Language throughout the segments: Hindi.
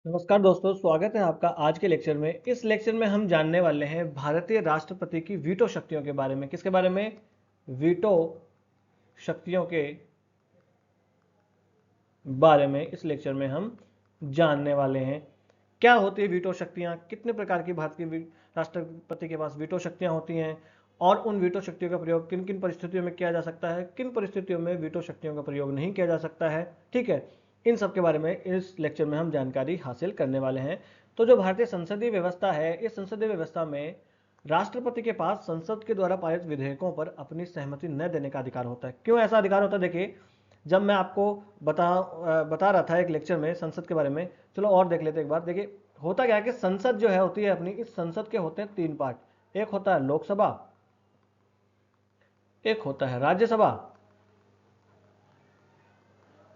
नमस्कार दोस्तों, स्वागत है आपका आज के लेक्चर में। इस लेक्चर में हम जानने वाले हैं भारतीय राष्ट्रपति की वीटो शक्तियों के बारे में। किसके बारे में? वीटो शक्तियों के बारे में इस लेक्चर में हम जानने वाले हैं। क्या होती है वीटो शक्तियां, कितने प्रकार की भारत की राष्ट्रपति के पास वीटो शक्तियां होती हैं और उन वीटो शक्तियों का प्रयोग किन किन परिस्थितियों में किया जा सकता है, किन परिस्थितियों में वीटो शक्तियों का प्रयोग नहीं किया जा सकता है। ठीक है, इन सब के बारे में इस लेक्चर में हम जानकारी हासिल करने वाले हैं। तो जो भारतीय संसदीय व्यवस्था है, इस संसदीय व्यवस्था में राष्ट्रपति के पास संसद के द्वारा पारित विधेयकों पर अपनी सहमति न देने का अधिकार होता है। क्यों ऐसा अधिकार होता है? देखिए, जब मैं आपको बता रहा था एक लेक्चर में संसद के बारे में, चलो और देख लेते एक बार। देखिए, होता क्या है कि संसद जो है होती है अपनी, इस संसद के होते हैं तीन पार्ट। एक होता है लोकसभा, एक होता है राज्यसभा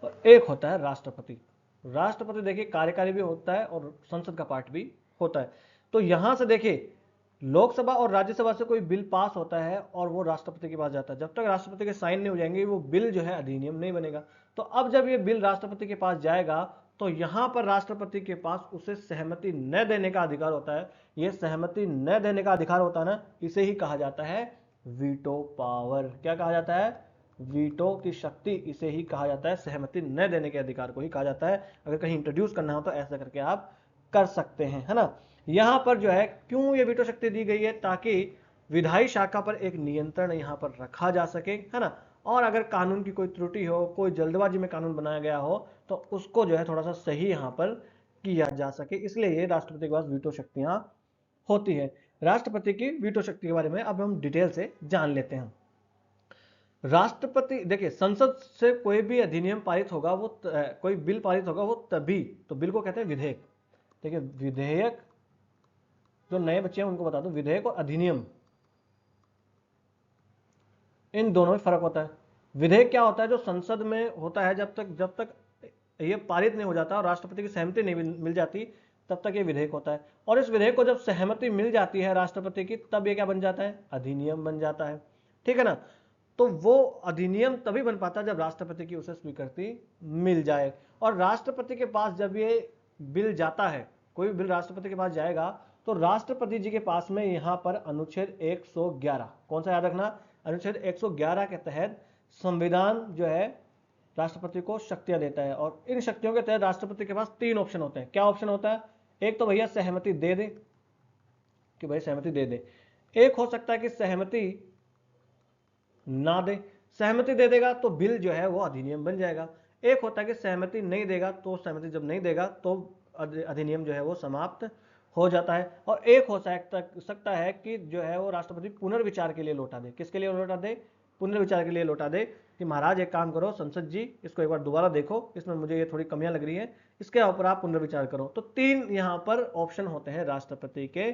और एक होता है राष्ट्रपति। राष्ट्रपति देखिए कार्यकारी भी होता है और संसद का पार्ट भी होता है। तो यहां से देखिए, लोकसभा और राज्यसभा से कोई बिल पास होता है और वो राष्ट्रपति के पास जाता है। जब तक राष्ट्रपति के साइन नहीं हो जाएंगे वो बिल जो है अधिनियम नहीं बनेगा। तो अब जब ये बिल राष्ट्रपति के पास जाएगा तो यहां पर राष्ट्रपति के पास उसे सहमति न देने का अधिकार होता है। ये सहमति न देने का अधिकार होता है ना, इसे ही कहा जाता है वीटो पावर। क्या कहा जाता है? वीटो की शक्ति, इसे ही कहा जाता है। सहमति न देने के अधिकार को ही कहा जाता है। अगर कहीं इंट्रोड्यूस करना हो तो ऐसा करके आप कर सकते हैं, है ना। यहां पर जो है क्यों ये वीटो शक्ति दी गई है? ताकि विधायी शाखा पर एक नियंत्रण यहां पर रखा जा सके, है ना। और अगर कानून की कोई त्रुटि हो, कोई जल्दबाजी में कानून बनाया गया हो तो उसको जो है थोड़ा सा सही यहां पर किया जा सके, इसलिए ये राष्ट्रपति के पास वीटो शक्तियां होती है। राष्ट्रपति की वीटो शक्ति के बारे में अब हम डिटेल से जान लेते हैं। राष्ट्रपति देखिए, संसद से कोई भी अधिनियम पारित होगा, वो कोई बिल पारित होगा वो तभी, तो बिल को कहते हैं विधेयक। देखिए, विधेयक, जो नए बच्चे हैं उनको बता दो, विधेयक और अधिनियम इन दोनों में फर्क होता है। विधेयक क्या होता है? जो संसद में होता है, जब तक ये पारित नहीं हो जाता और राष्ट्रपति की सहमति नहीं मिल जाती तब तक ये विधेयक होता है। और इस विधेयक को जब सहमति मिल जाती है राष्ट्रपति की, तब ये क्या बन जाता है? अधिनियम बन जाता है। ठीक है ना। तो वो अधिनियम तभी बन पाता है जब राष्ट्रपति की उसे स्वीकृति मिल जाए। और राष्ट्रपति के पास जब ये बिल जाता है, कोई बिल राष्ट्रपति के पास जाएगा, तो राष्ट्रपति जी के पास में यहां पर अनुच्छेद 111, कौन सा याद रखना? अनुच्छेद 111 के तहत संविधान जो है राष्ट्रपति को शक्तियां देता है। और इन शक्तियों के तहत राष्ट्रपति के पास तीन ऑप्शन होते हैं। क्या ऑप्शन होता है? एक तो भैया सहमति दे दे, कि भाई सहमति दे दे। एक हो सकता है कि सहमति ना दे। सहमति दे देगा तो बिल जो है वो अधिनियम बन जाएगा। एक होता है कि सहमति नहीं देगा, तो सहमति जब नहीं देगा तो अधिनियम जो है वो समाप्त हो जाता है। और एक हो सकता है कि जो है वो राष्ट्रपति पुनर्विचार के लिए लौटा दे। किसके लिए लौटा दे? पुनर्विचार के लिए लौटा दे कि महाराज एक काम करो, संसद जी इसको एक बार दोबारा देखो, इसमें मुझे ये थोड़ी कमियां लग रही है, इसके ऊपर आप पुनर्विचार करो। तो तीन यहां पर ऑप्शन होते हैं राष्ट्रपति के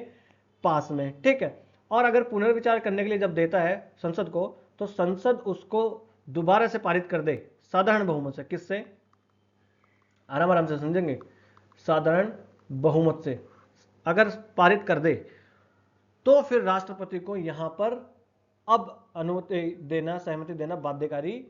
पास में। ठीक है। और अगर पुनर्विचार करने के लिए जब देता है संसद को, तो संसद उसको दोबारा से पारित कर दे साधारण बहुमत से। किससे? आराम आराम से समझेंगे। साधारण बहुमत से अगर पारित कर दे तो फिर राष्ट्रपति को यहां पर अब अनुमति देना, सहमति देना बाध्यकारी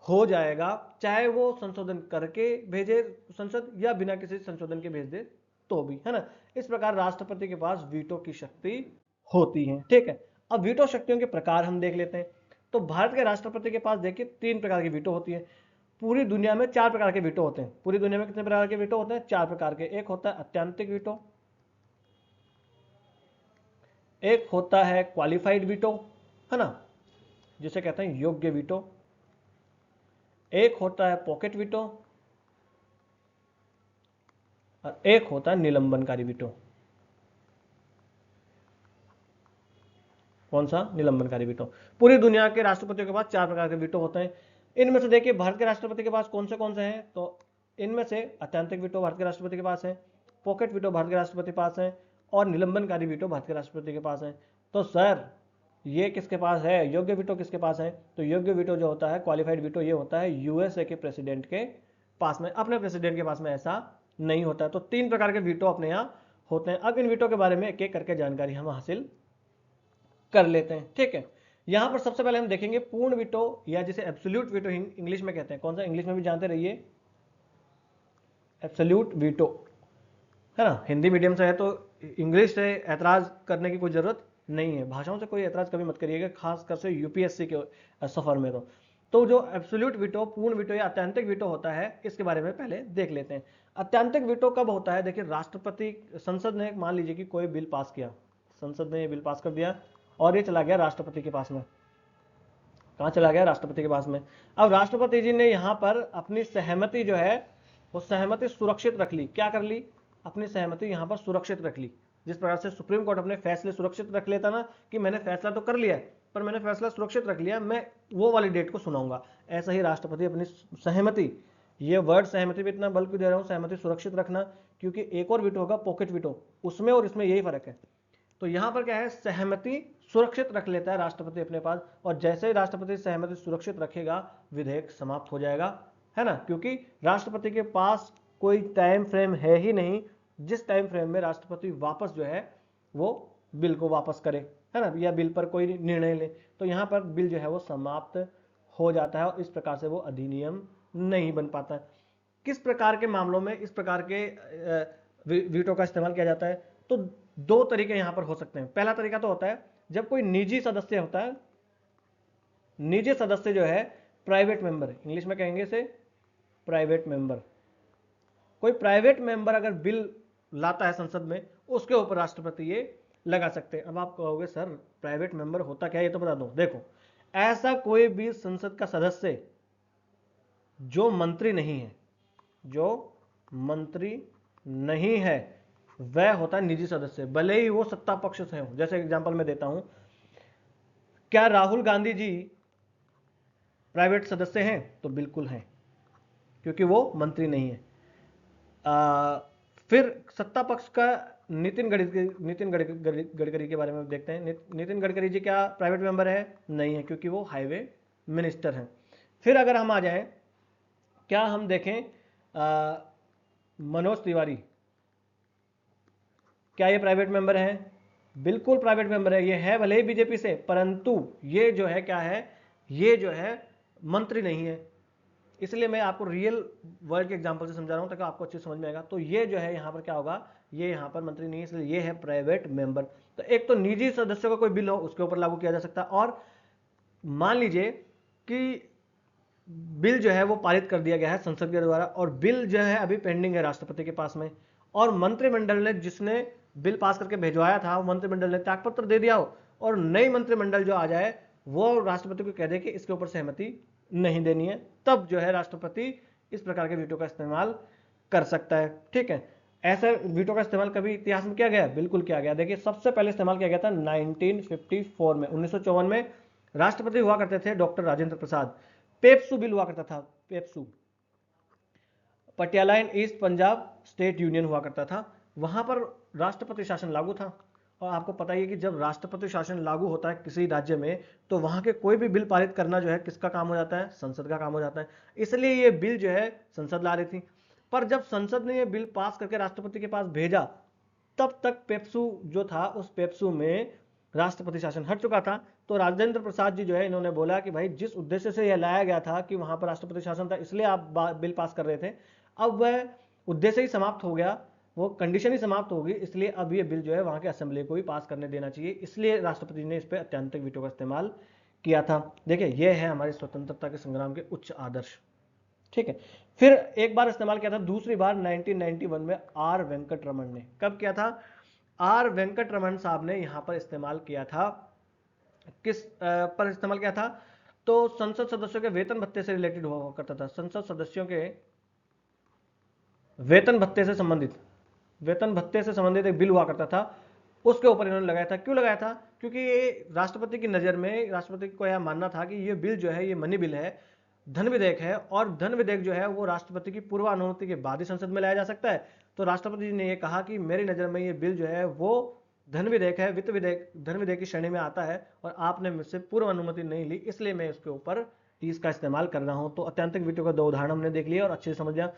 हो जाएगा, चाहे वो संशोधन करके भेजे संसद या बिना किसी संशोधन के भेज दे तो भी, है ना। इस प्रकार राष्ट्रपति के पास वीटो की शक्ति होती है। ठीक है। अब वीटो शक्तियों के प्रकार हम देख लेते हैं। तो भारत के राष्ट्रपति के पास देखिए तीन प्रकार की वीटो होती है। पूरी दुनिया में चार प्रकार के वीटो होते हैं। पूरी दुनिया में कितने प्रकार के वीटो होते हैं? चार प्रकार के। एक होता है अत्यंतिक वीटो, एक होता है क्वालिफाइड वीटो, है ना, जिसे कहते हैं योग्य वीटो, एक होता है पॉकेट वीटो और एक होता है निलंबनकारी वीटो। कौन सा? निलंबनकारी वीटो। पूरी दुनिया के राष्ट्रपतियों के पास चार प्रकार के वीटो होते हैं। इनमें से देखिए भारत के राष्ट्रपति के पास कौन से हैं? तो इनमें से अत्यंतिक वीटो भारत के राष्ट्रपति के पास है, पॉकेट वीटो भारत के राष्ट्रपति के पास है और निलंबनकारी वीटो भारत के राष्ट्रपति के पास है। तो सर ये किसके पास है? योग्य वीटो किसके पास है? तो योग्य वीटो जो होता है, क्वालिफाइड वीटो, ये होता है यूएसए के प्रेसिडेंट के पास में। अपने प्रेसिडेंट के पास में ऐसा नहीं होता है। तो तीन प्रकार के वीटो अपने यहाँ होते हैं। अब इन वीटो के बारे में एक एक करके जानकारी हम हासिल कर लेते हैं। ठीक है। यहां पर सबसे पहले हम देखेंगे पूर्ण वीटो, या जिसे एब्सोल्यूट वीटो इंग्लिश में कहते हैं। कौन सा? इंग्लिश में भी जानते रहिए, एब्सोल्यूट वीटो। है ना। हिंदी मीडियम से है तो इंग्लिश से ऐतराज करने की कोई जरूरत नहीं है, भाषाओं से कोई ऐतराज कभी मत करिएगा, खासकर से यूपीएससी के सफर में। तो जो एब्सोल्यूट वीटो, पूर्ण वीटो या अत्यंतिक वीटो होता है, इसके बारे में पहले देख लेते हैं। अत्यंतिक वीटो कब होता है? देखिए, राष्ट्रपति, संसद ने, मान लीजिए कि कोई बिल पास किया, संसद ने ये बिल पास कर दिया और ये चला गया राष्ट्रपति के पास में। कहाँ चला गया? राष्ट्रपति के पास में। अब राष्ट्रपति जी ने यहाँ पर अपनी सहमति जो है वो सहमति सुरक्षित रख ली। क्या कर ली? अपनी सहमति यहाँ पर सुरक्षित रख ली। जिस प्रकार से सुप्रीम कोर्ट अपने फैसले सुरक्षित रख लेता ना, कि मैंने फैसला तो कर लिया है पर मैंने फैसला सुरक्षित रख लिया, मैं वो वाली डेट को सुनाऊंगा, ऐसा ही राष्ट्रपति अपनी सहमति, ये वर्ड सहमति भी इतना बल क्यों दे रहा हूं, सहमति सुरक्षित रखना, क्योंकि एक और वीटो होगा पॉकेट वीटो, उसमें और इसमें यही फर्क है। तो यहां पर क्या है? सहमति सुरक्षित रख लेता है राष्ट्रपति अपने पास, और जैसे ही राष्ट्रपति सहमति सुरक्षित रखेगा, विधेयक समाप्त हो जाएगा, है ना। क्योंकि राष्ट्रपति के पास कोई टाइम फ्रेम है ही नहीं जिस टाइम फ्रेम में राष्ट्रपति वापस जो है वो बिल को वापस करे, है ना, या बिल पर कोई निर्णय ले। तो यहां पर बिल जो है वो समाप्त हो जाता है और इस प्रकार से वो अधिनियम नहीं बन पाता है। किस प्रकार के मामलों में इस प्रकार के वीटो का इस्तेमाल किया जाता है? तो दो तरीके यहां पर हो सकते हैं। पहला तरीका तो होता है जब कोई निजी सदस्य होता है, निजी सदस्य जो है, प्राइवेट मेंबर, इंग्लिश में कहेंगे इसे प्राइवेट मेंबर। कोई प्राइवेट मेंबर अगर बिल लाता है संसद में, उसके ऊपर राष्ट्रपति ये लगा सकते हैं। अब आप कहोगे सर प्राइवेट मेंबर होता क्या, ये तो बता दो। देखो, ऐसा कोई भी संसद का सदस्य जो मंत्री नहीं है, जो मंत्री नहीं है, वह होता है निजी सदस्य, भले ही वो सत्ता पक्ष से हो। जैसे एग्जांपल मैं देता हूं, क्या राहुल गांधी जी प्राइवेट सदस्य हैं? तो बिल्कुल हैं, क्योंकि वो मंत्री नहीं है। फिर सत्ता पक्ष का नितिन गडकरी के बारे में देखते हैं। नितिन गडकरी जी क्या प्राइवेट मेंबर है? नहीं है, क्योंकि वो हाईवे मिनिस्टर हैं। फिर अगर हम आ जाएं, क्या हम देखें मनोज तिवारी, क्या ये प्राइवेट मेंबर है? बिल्कुल प्राइवेट मेंबर है। ये है भले ही बीजेपी से, परंतु ये जो है क्या है, ये जो है मंत्री नहीं है। इसलिए मैं आपको रियल वर्ल्ड के एग्जांपल से समझा रहा हूं ताकि आपको अच्छे समझ में आएगा। तो ये जो है यहाँ पर क्या होगा, ये यहाँ पर मंत्री नहीं है, इसलिए ये है प्राइवेट मेंबर। तो एक तो निजी सदस्यों का कोई बिल हो, उसके ऊपर लागू किया जा सकता है। और मान लीजिए कि बिल जो है वो पारित कर दिया गया है संसद के द्वारा, और बिल जो है अभी पेंडिंग है राष्ट्रपति के पास में, और मंत्रिमंडल ने, जिसने बिल पास करके भिजवाया था, वो मंत्रिमंडल ने त्यागपत्र दे दिया हो, और नई मंत्रिमंडल जो आ जाए वो राष्ट्रपति को कह दे कि इसके ऊपर सहमति नहीं देनी है, तब जो है राष्ट्रपति इस प्रकार के वीटो का इस्तेमाल कर सकता है। ठीक है, ऐसा वीटो का इस्तेमाल कभी इतिहास में किया गया? बिल्कुल किया गया। देखिए, सबसे पहले इस्तेमाल किया गया था 1954 में, 1954 में राष्ट्रपति हुआ करते थे डॉक्टर राजेंद्र प्रसाद। पेप्सू बिल हुआ करता था, PEPSU, Patiala and east Punjab state union हुआ करता था, वहां पर राष्ट्रपति शासन लागू था। और आपको पता ही है कि जब राष्ट्रपति शासन लागू होता है किसी राज्य में, तो वहां के कोई भी बिल पारित करना जो है किसका काम हो जाता है? संसद का काम हो जाता है। इसलिए ये बिल जो है संसद ला रही थी। पर जब संसद ने ये बिल पास करके राष्ट्रपति के पास भेजा, तब तक पेप्सू जो था, उस पेप्सू में राष्ट्रपति शासन हट चुका था। तो राजेंद्र प्रसाद जी जो है, इन्होंने बोला कि भाई जिस उद्देश्य से यह लाया गया था कि वहां पर राष्ट्रपति शासन था, इसलिए आप बिल पास कर रहे थे, अब वह उद्देश्य ही समाप्त हो गया, वो कंडीशन ही समाप्त होगी, इसलिए अब ये बिल जो है वहां के असेंबली को ही पास करने देना चाहिए। इसलिए राष्ट्रपति ने इस पर अत्यंतिक वीटो का इस्तेमाल किया था। देखिए, यह है हमारे स्वतंत्रता के संग्राम के उच्च आदर्श। ठीक है, फिर एक बार इस्तेमाल किया था, दूसरी बार 1991 में आर वेंकट रमन ने। कब किया था? आर वेंकट रमन साहब ने यहां पर इस्तेमाल किया था। किस पर इस्तेमाल किया था? तो संसद सदस्यों के वेतन भत्ते से रिलेटेड हुआ करता था। संसद सदस्यों के वेतन भत्ते से संबंधित, वेतन भत्ते से संबंधित एक बिल हुआ करता था, उसके ऊपर इन्होंने लगाया था। क्यों लगाया था? क्योंकि ये राष्ट्रपति की नजर में, राष्ट्रपति को यह मानना था कि ये बिल जो है ये मनी बिल है, धन विधेयक है, और धन विधेयक जो है वो राष्ट्रपति की पूर्व अनुमति के बाद ही संसद में लाया जा सकता है। तो राष्ट्रपति जी ने यह कहा कि मेरी नजर में ये बिल जो है वो धन विधेयक है, वित्त विधेयक, धन विधेयक की श्रेणी में आता है, और आपने मुझसे पूर्व अनुमति नहीं ली, इसलिए मैं इसके ऊपर इसका इस्तेमाल कर रहा हूं। तो अत्यंतिक वीटो का दो उदाहरण हमने देख लिया और अच्छे से समझ लिया।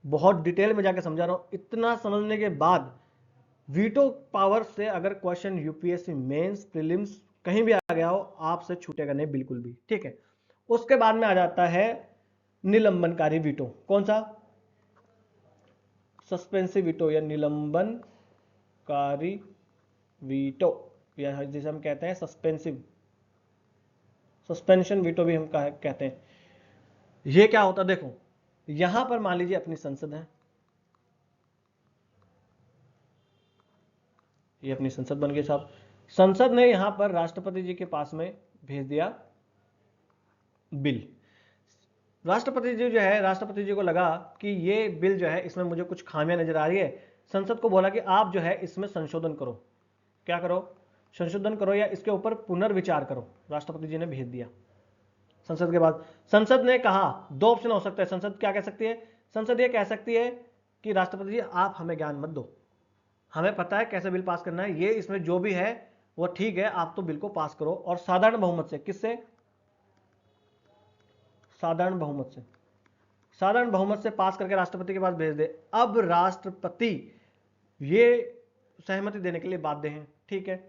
बहुत डिटेल में जाके समझा रहा हूं। इतना समझने के बाद वीटो पावर से अगर क्वेश्चन यूपीएससी मेंस, प्रीलिम्स कहीं भी आ गया हो, आपसे छूटेगा नहीं बिल्कुल भी। ठीक है, उसके बाद में आ जाता है निलंबनकारी वीटो। कौन सा? सस्पेंसिव वीटो या निलंबनकारी वीटो, या जिसे हम कहते हैं सस्पेंशन वीटो भी हम कहते हैं। ये क्या होता है, देखो यहां पर मान लीजिए अपनी संसद है, ये अपनी संसद बन गई साहब। संसद ने यहां पर राष्ट्रपति जी के पास में भेज दिया बिल। राष्ट्रपति जी जो है, राष्ट्रपति जी को लगा कि ये बिल जो है इसमें मुझे कुछ खामियां नजर आ रही है। संसद को बोला कि आप जो है इसमें संशोधन करो। क्या करो? संशोधन करो या इसके ऊपर पुनर्विचार करो। राष्ट्रपति जी ने भेज दिया संसद के बाद। संसद ने कहा, दो ऑप्शन हो सकता है। संसद क्या कह सकती है? संसद ये कह सकती है कि राष्ट्रपति जी आप हमें ज्ञान मत दो, हमें पता है कैसे बिल पास करना है, ये इसमें जो भी है वो ठीक है, आप तो बिल को पास करो। और साधारण बहुमत से, किससे? साधारण बहुमत से, साधारण बहुमत से पास करके राष्ट्रपति के पास भेज दे। अब राष्ट्रपति ये सहमति देने के लिए बाध्य हैं, ठीक है।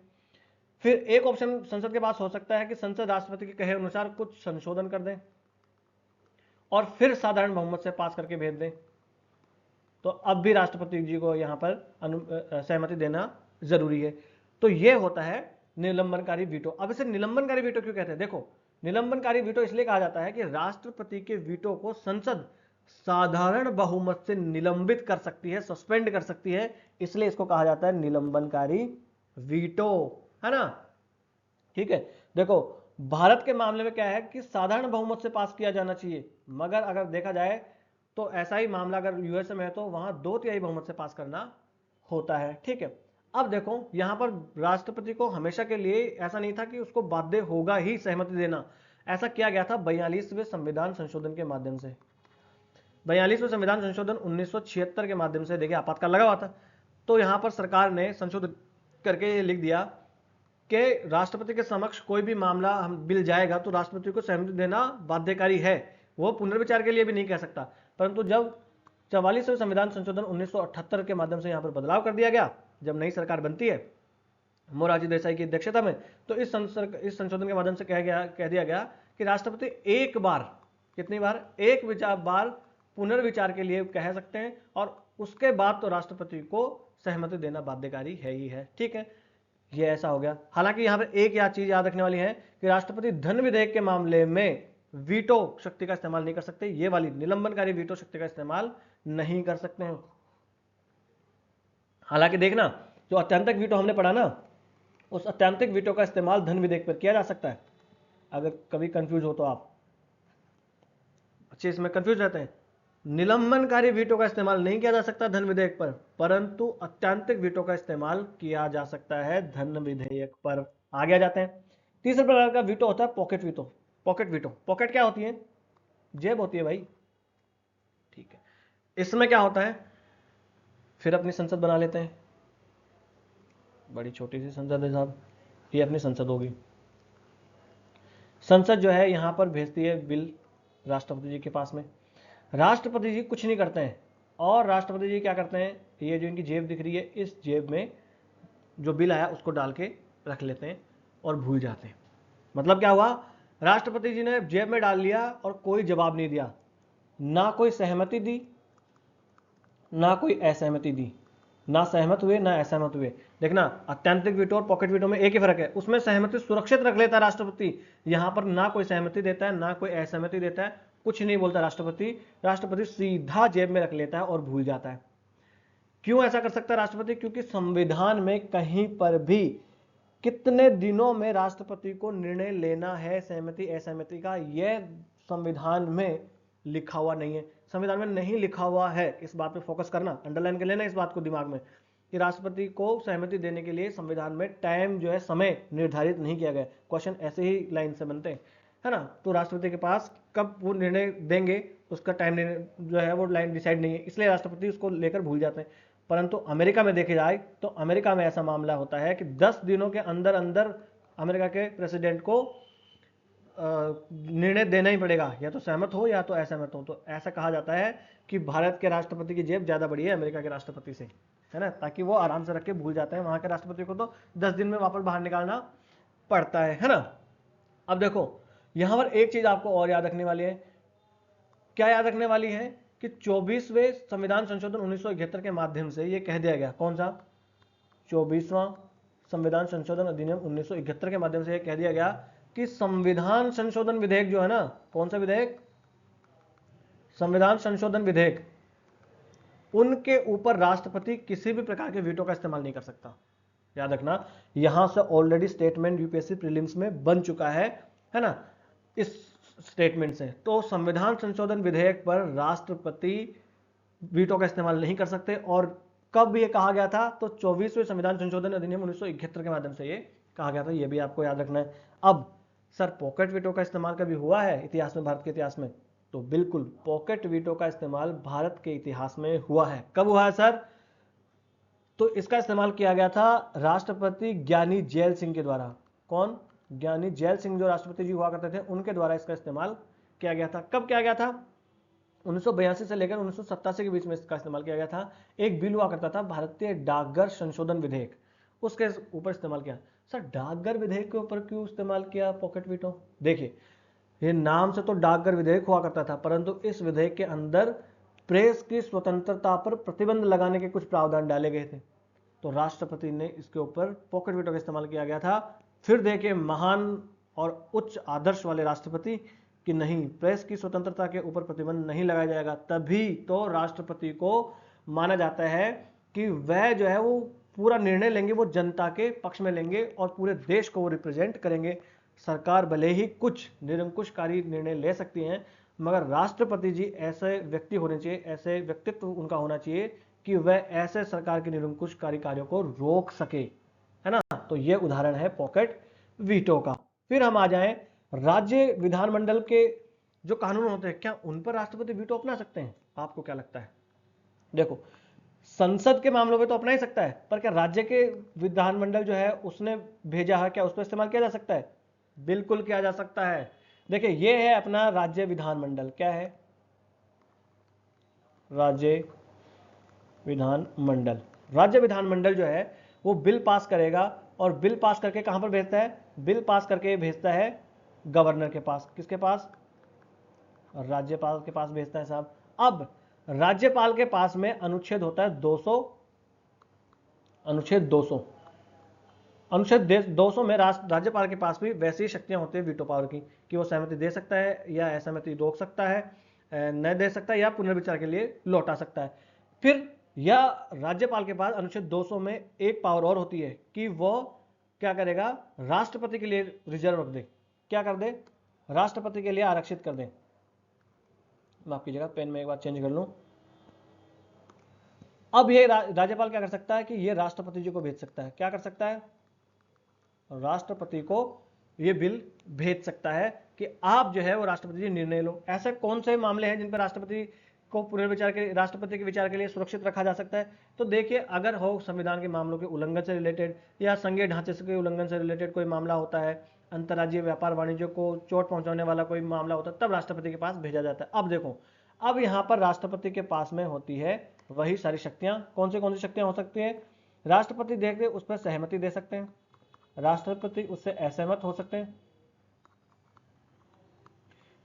फिर एक ऑप्शन संसद के पास हो सकता है कि संसद राष्ट्रपति के कहे अनुसार कुछ संशोधन कर दें और फिर साधारण बहुमत से पास करके भेज दें। तो अब भी राष्ट्रपति जी को यहां पर सहमति देना जरूरी है। तो यह होता है निलंबनकारी वीटो। अब इसे निलंबनकारी वीटो क्यों कहते हैं? देखो, निलंबनकारी वीटो इसलिए कहा जाता है कि राष्ट्रपति के वीटो को संसद साधारण बहुमत से निलंबित कर सकती है, सस्पेंड कर सकती है, इसलिए इसको कहा जाता है निलंबनकारी वीटो, है ना। ठीक है, देखो भारत के मामले में क्या है कि साधारण बहुमत से पास किया जाना चाहिए, मगर अगर देखा जाए तो ऐसा ही मामला अगर यूएसए में है तो वहां 2/3 बहुमत से पास करना होता है। ठीक है, अब देखो यहां पर राष्ट्रपति को हमेशा के लिए ऐसा नहीं था कि उसको बाध्य होगा ही सहमति देना। ऐसा किया गया था 42वें संविधान संशोधन के माध्यम से। 42वें संविधान संशोधन 1976 के माध्यम से, देखिए आपातकाल लगा हुआ था, तो यहां पर सरकार ने संशोधन करके लिख दिया कि राष्ट्रपति के समक्ष कोई भी मामला हम बिल जाएगा तो राष्ट्रपति को सहमति देना बाध्यकारी है। वो पुनर्विचार के लिए भी नहीं कह सकता। परंतु जब 44वें संविधान संशोधन 1978 के माध्यम से यहां पर बदलाव कर दिया गया, जब नई सरकार बनती है मोरारजी देसाई की अध्यक्षता में, तो इस संशोधन के माध्यम से कह दिया गया कि राष्ट्रपति एक बार, कितनी बार? एक बार पुनर्विचार के लिए कह सकते हैं और उसके बाद तो राष्ट्रपति को सहमति देना बाध्यकारी है ही है। ठीक है, ये ऐसा हो गया। हालांकि यहां पर एक चीज याद रखने वाली है कि राष्ट्रपति धन विधेयक के मामले में वीटो शक्ति का इस्तेमाल नहीं कर सकते, ये वाली निलंबनकारी वीटो शक्ति का इस्तेमाल नहीं कर सकते हैं। हालांकि देखना, जो अत्यंतिक वीटो हमने पढ़ा ना, उस अत्यंतिक वीटो का इस्तेमाल धन विधेयक पर किया जा सकता है। अगर कभी कंफ्यूज हो तो आप अच्छे इसमें कंफ्यूज रहते हैं, निलंबनकारी वीटो का इस्तेमाल नहीं किया जा सकता धन विधेयक पर, परंतु अत्यंतिक वीटो का इस्तेमाल किया जा सकता है धन विधेयक पर। आगे आ जाते हैं। तीसरे प्रकार का वीटो होता है pocket veto. Pocket veto, pocket क्या होती है? जेब होती है भाई। ठीक है, इसमें क्या होता है, फिर अपनी संसद बना लेते हैं। बड़ी छोटी सी संसद है साहब, ये अपनी संसद होगी। संसद जो है यहां पर भेजती है बिल राष्ट्रपति जी के पास में। राष्ट्रपति जी कुछ नहीं करते हैं, और राष्ट्रपति जी क्या करते हैं, ये जो इनकी जेब दिख रही है, इस जेब में जो बिल आया उसको डाल के रख लेते हैं और भूल जाते हैं। मतलब क्या हुआ, राष्ट्रपति जी ने जेब में डाल लिया और कोई जवाब नहीं दिया, ना कोई सहमति दी ना कोई असहमति दी, ना सहमत हुए ना असहमत हुए। देखना, अत्यंतिक वीटो और पॉकेट वीटो में एक ही फर्क है, उसमें सहमति सुरक्षित रख लेता है राष्ट्रपति, यहां पर ना कोई सहमति देता है ना कोई असहमति देता है, कुछ नहीं बोलता राष्ट्रपति सीधा जेब में रख लेता है और भूल जाता है। क्यों ऐसा कर सकता है राष्ट्रपति? क्योंकि संविधान में कहीं पर भी कितने दिनों में राष्ट्रपति को निर्णय लेना है सहमति असहमति का, यह संविधान में लिखा हुआ नहीं है। संविधान में नहीं लिखा हुआ है, इस बात पे फोकस करना, अंडरलाइन कर लेना इस बात को दिमाग में, कि राष्ट्रपति को सहमति देने के लिए संविधान में टाइम जो है, समय निर्धारित नहीं किया गया। क्वेश्चन ऐसे ही लाइन से बनते हैं, है ना। तो राष्ट्रपति के पास कब वो निर्णय देंगे उसका टाइम जो है वो लाइन डिसाइड नहीं है, इसलिए राष्ट्रपति उसको लेकर भूल जाते हैं। परंतु अमेरिका में देखे जाए तो अमेरिका में ऐसा मामला होता है कि 10 दिनों के अंदर अंदर अमेरिका के प्रेसिडेंट को निर्णय देना ही पड़ेगा, या तो सहमत हो या तो असहमत हो। तो ऐसा कहा जाता है कि भारत के राष्ट्रपति की जेब ज्यादा बड़ी है अमेरिका के राष्ट्रपति से, है ना, ताकि वो आराम से रख के भूल जाते हैं। वहां के राष्ट्रपति को तो 10 दिन में वापस बाहर निकालना पड़ता है ना। अब देखो यहां पर एक चीज आपको और याद रखने वाली है। क्या याद रखने वाली है? कि कि 24वें संविधान संशोधन 1971 के माध्यम से ये कह दिया गया, कौन सा 24वां संविधान संशोधन अधिनियम 1971 के माध्यम से ये कह दिया गया कि संविधान संशोधन विधेयक जो है ना, कौन सा विधेयक, संविधान संशोधन विधेयक, उनके ऊपर राष्ट्रपति किसी भी प्रकार के वीटो का इस्तेमाल नहीं कर सकता। याद रखना, यहां से ऑलरेडी स्टेटमेंट यूपीएससी प्रीलिम्स में बन चुका है ना, इस स्टेटमेंट से। तो संविधान संशोधन विधेयक पर राष्ट्रपति वीटो का इस्तेमाल नहीं कर सकते। और कब ये कहा गया था, तो 24वें संविधान संशोधन अधिनियम 1971 के माध्यम से ये कहा गया था, ये भी आपको याद रखना है। अब सर पॉकेट वीटो का इस्तेमाल कभी हुआ है इतिहास में, भारत के इतिहास में? तो बिल्कुल, पॉकेट वीटो का इस्तेमाल भारत के इतिहास में हुआ है। कब हुआ है सर? तो इसका इस्तेमाल किया गया था राष्ट्रपति ज्ञानी जैल सिंह के द्वारा। कौन? ज्ञानी जैल सिंह जो राष्ट्रपति जी हुआ करते थे, उनके द्वारा इसका इस्तेमाल किया गया था। कब किया गया था? 1982 से लेकर 1987 के बीच में इसका इस्तेमाल किया गया था। एक बिल हुआ करता था भारतीय डाकघर संशोधन विधेयक, उसके ऊपर इस्तेमाल किया। सर डाकघर विधेयक के ऊपर क्यों इस्तेमाल किया पॉकेट वीटो? देखिए, ये नाम से तो डाकघर विधेयक हुआ करता था, परंतु इस विधेयक के अंदर प्रेस की स्वतंत्रता पर प्रतिबंध लगाने के कुछ प्रावधान डाले गए थे। तो राष्ट्रपति ने इसके ऊपर पॉकेट वीटो का इस्तेमाल किया गया था। फिर देखिए, महान और उच्च आदर्श वाले राष्ट्रपति कि नहीं, प्रेस की स्वतंत्रता के ऊपर प्रतिबंध नहीं लगाया जाएगा, तभी तो राष्ट्रपति को माना जाता है कि वह जो है वो पूरा निर्णय लेंगे, वो जनता के पक्ष में लेंगे और पूरे देश को वो रिप्रेजेंट करेंगे। सरकार भले ही कुछ निरंकुशकारी निर्णय ले सकती है, मगर राष्ट्रपति जी ऐसे व्यक्ति होने चाहिए, ऐसे व्यक्तित्व उनका होना चाहिए कि वह ऐसे सरकार के निरंकुशकारी कार्यों को रोक सके, है ना। तो यह उदाहरण है पॉकेट वीटो का। फिर हम आ जाएं, राज्य विधानमंडल के जो कानून होते हैं, क्या उन पर राष्ट्रपति वीटो अपना सकते हैं? आपको क्या लगता है? देखो, संसद के मामलों में तो अपना ही सकता है, पर क्या राज्य के विधानमंडल जो है उसने भेजा है, क्या उस पर इस्तेमाल किया जा सकता है? बिल्कुल किया जा सकता है। देखिए, यह है अपना राज्य विधानमंडल। क्या है? राज्य विधानमंडल। राज्य विधानमंडल जो है वो बिल पास करेगा, और बिल पास करके कहां पर भेजता है? बिल पास करके भेजता है गवर्नर के पास। किसके पास? राज्यपाल के पास भेजता है साहब। अब राज्यपाल के पास में अनुच्छेद होता है 200, अनुच्छेद 200। अनुच्छेद 200 में राज्यपाल के पास भी वैसी ही शक्तियां होती है वीटो पावर की, कि वो सहमति दे सकता है या असहमति रोक सकता है, न दे सकता है या पुनर्विचार के लिए लौटा सकता है। फिर या राज्यपाल के पास अनुच्छेद 200 में एक पावर और होती है कि वो क्या करेगा? राष्ट्रपति के लिए रिजर्व रख दे। क्या कर दे? राष्ट्रपति के लिए आरक्षित कर दे। माफ कीजिएगा, पेन में एक बार चेंज कर लूं। अब ये राज्यपाल क्या कर सकता है कि ये राष्ट्रपति जी को भेज सकता है। क्या कर सकता है? राष्ट्रपति को ये बिल भेज सकता है कि आप जो है वो राष्ट्रपति जी निर्णय लो। ऐसे कौन से मामले हैं जिन पर राष्ट्रपति को पुनर्विचार के, राष्ट्रपति के विचार के लिए सुरक्षित रखा जा सकता है? तो देखिए, अगर हो संविधान के मामलों के उल्लंघन से रिलेटेड या संघीय ढांचे के उल्लंघन से रिलेटेड कोई मामला होता है, अंतर्राज्यीय व्यापार वाणिज्य को चोट पहुंचाने वाला कोई मामला होता है, तब राष्ट्रपति के पास भेजा जाता है। अब देखो, अब यहां पर राष्ट्रपति के पास में होती है वही सारी शक्तियां। कौन सी शक्तियां हो सकती है? राष्ट्रपति देखते उस पर सहमति दे सकते हैं, राष्ट्रपति उससे असहमत हो सकते हैं,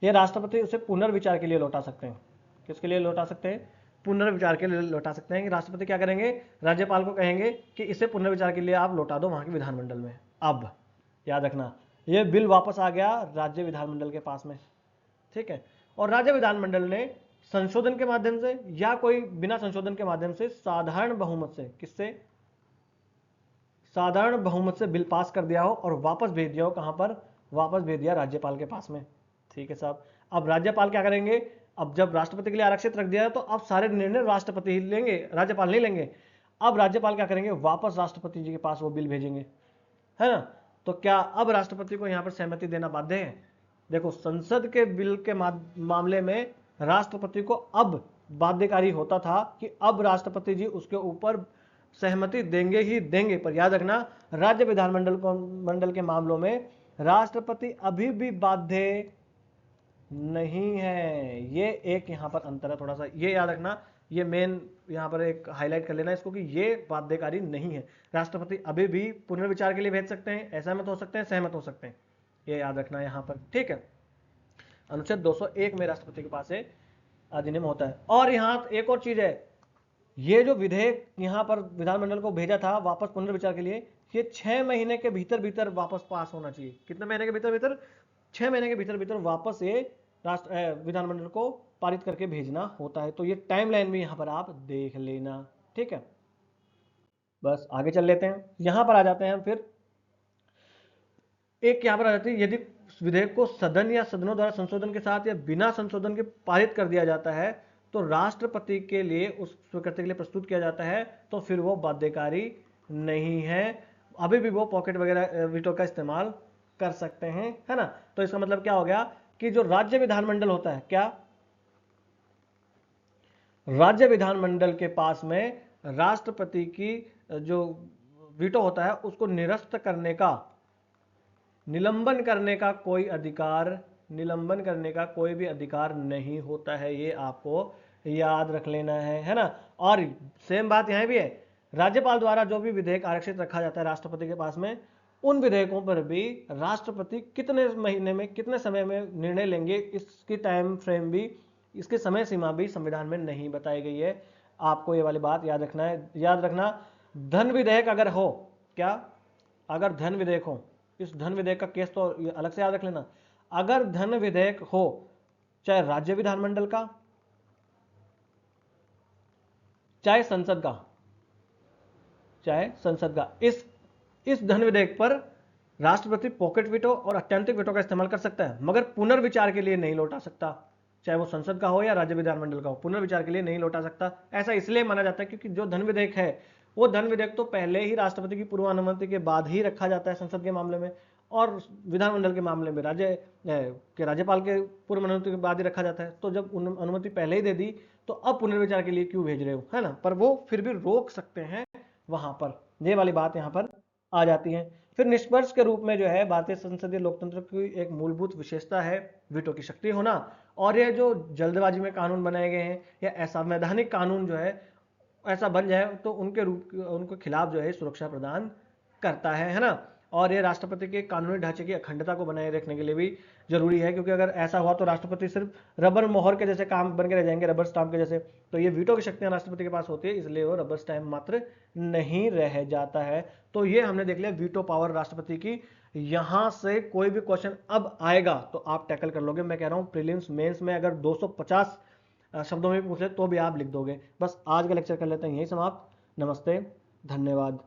या राष्ट्रपति उसे पुनर्विचार के लिए लौटा सकते हैं। किसके लिए लौटा सकते हैं? पुनर्विचार के लिए लौटा सकते हैं। कि राष्ट्रपति क्या करेंगे? राज्यपाल को कहेंगे कि इसे पुनर्विचार के लिए आप लौटा दो वहां के विधानमंडल में। अब याद रखना, यह बिल वापस आ गया राज्य विधानमंडल के पास में, ठीक है। और राज्य विधानमंडल ने संशोधन के माध्यम से या कोई बिना संशोधन के माध्यम से साधारण बहुमत से, किससे? साधारण बहुमत से बिल पास कर दिया हो और वापस भेज दिया हो। कहां पर? वापस भेज दिया राज्यपाल के पास में, ठीक है साहब। अब राज्यपाल क्या करेंगे? अब जब राष्ट्रपति के लिए आरक्षित रख दिया है तो अब सारे निर्णय राष्ट्रपति ही लेंगे, राज्यपाल नहीं लेंगे। अब राज्यपाल क्या करेंगे? वापस राष्ट्रपति जी के पास वो बिल भेजेंगे, है ना। तो क्या अब राष्ट्रपति को यहां पर सहमति देना बाध्य है? देखो, संसद के बिल के मामले में राष्ट्रपति को अब बाध्यकारी होता था कि अब राष्ट्रपति जी उसके ऊपर सहमति देंगे ही देंगे। पर याद रखना, राज्य विधानमंडल के मामलों में राष्ट्रपति अभी भी बाध्य नहीं है। ये एक यहां पर अंतर है, थोड़ा सा ये याद रखना। ये मेन यहां पर एक हाईलाइट कर लेना इसको कि ये बाध्यकारी नहीं है। राष्ट्रपति अभी भी पुनर्विचार के लिए भेज सकते हैं, असहमत हो सकते हैं, सहमत हो सकते हैं। ये याद रखना यहां पर, ठीक है। अनुच्छेद 201 में राष्ट्रपति के पास है अधिनियम होता है। और यहाँ एक और चीज है, ये जो विधेयक यहाँ पर विधानमंडल को भेजा था वापस पुनर्विचार के लिए, ये 6 महीने के भीतर भीतर वापस पास होना चाहिए। कितने महीने के भीतर भीतर? 6 महीने के भीतर भीतर वापस ये विधानमंडल को पारित करके भेजना होता है। तो ये टाइमलाइन भी यहाँ पर आप देख लेना, ठीक है। बस आगे चल लेते हैं, यहाँ पर आ जाते हैं फिर एक यहाँ पर आ जाती है, यदि विधेयक को सदन या सदनों द्वारा संशोधन के साथ या बिना संशोधन के पारित कर दिया जाता है तो राष्ट्रपति के लिए उस स्वीकृति के लिए प्रस्तुत किया जाता है, तो फिर वो बाध्यकारी नहीं है, अभी भी वो पॉकेट वगैरह वीटो का इस्तेमाल कर सकते हैं, है ना। तो इसका मतलब क्या हो गया कि जो राज्य विधानमंडल होता है, क्या राज्य विधानमंडल के पास में राष्ट्रपति की जो वीटो होता है उसको निरस्त करने का, निलंबन करने का कोई अधिकार, निलंबन करने का कोई भी अधिकार नहीं होता है। ये आपको याद रख लेना है ना। और सेम बात यहां भी है, राज्यपाल द्वारा जो भी विधेयक आरक्षित रखा जाता है राष्ट्रपति के पास में, उन विधेयकों पर भी राष्ट्रपति कितने महीने में, कितने समय में निर्णय लेंगे, इसकी टाइम फ्रेम भी, इसकी समय सीमा भी संविधान में नहीं बताई गई है। आपको ये वाली बात याद रखना है। याद रखना, धन विधेयक अगर हो, क्या अगर धन विधेयक हो, इस धन विधेयक का केस तो अलग से याद रख लेना, अगर धन विधेयक हो चाहे राज्य विधानमंडल का चाहे संसद का, चाहे संसद का, इस धन विधेयक पर राष्ट्रपति पॉकेट वीटो और अत्यंतिक वीटो का इस्तेमाल कर सकता है, मगर पुनर्विचार के लिए नहीं लौटा सकता। चाहे वो संसद का हो या राज्य विधानमंडल का हो, पुनर्विचार के लिए नहीं लौटा सकता। ऐसा इसलिए माना जाता है क्योंकि जो धन विधेयक है वो धन विधेयक तो पहले ही राष्ट्रपति की पूर्व अनुमति के बाद ही रखा जाता है संसद के मामले में, और विधानमंडल के मामले में राज्यपाल के पूर्व अनुमति के बाद ही रखा जाता है। तो जब अनुमति पहले ही दे दी तो अब पुनर्विचार के लिए क्यों भेज रहे हो, है ना। पर वो फिर भी रोक सकते हैं वहां पर, ये वाली बात यहाँ पर आ जाती है। फिर निष्कर्ष के रूप में जो है भारतीय संसदीय लोकतंत्र की एक मूलभूत विशेषता है वीटो की शक्ति होना, और ये जो जल्दबाजी में कानून बनाए गए हैं या असंवैधानिक कानून जो है ऐसा बन जाए तो उनके खिलाफ जो है सुरक्षा प्रदान करता है ना। और ये राष्ट्रपति के कानूनी ढांचे की अखंडता को बनाए रखने के लिए भी जरूरी है, क्योंकि अगर ऐसा हुआ तो राष्ट्रपति सिर्फ रबर मोहर के जैसे काम बन के रह जाएंगे, रबर स्टाम्प के जैसे। तो ये वीटो की शक्तियां राष्ट्रपति के पास होती है, इसलिए वो रबर स्टैम्प मात्र नहीं रह जाता है। तो ये हमने देख लिया वीटो पावर राष्ट्रपति की। यहां से कोई भी क्वेश्चन अब आएगा तो आप टैकल कर लोगे। मैं कह रहा हूं प्रीलिम्स मेंस में अगर 250 शब्दों में पूछ ले तो भी आप लिख दोगे। बस आज का लेक्चर कर लेते हैं यही समाप्त। नमस्ते, धन्यवाद।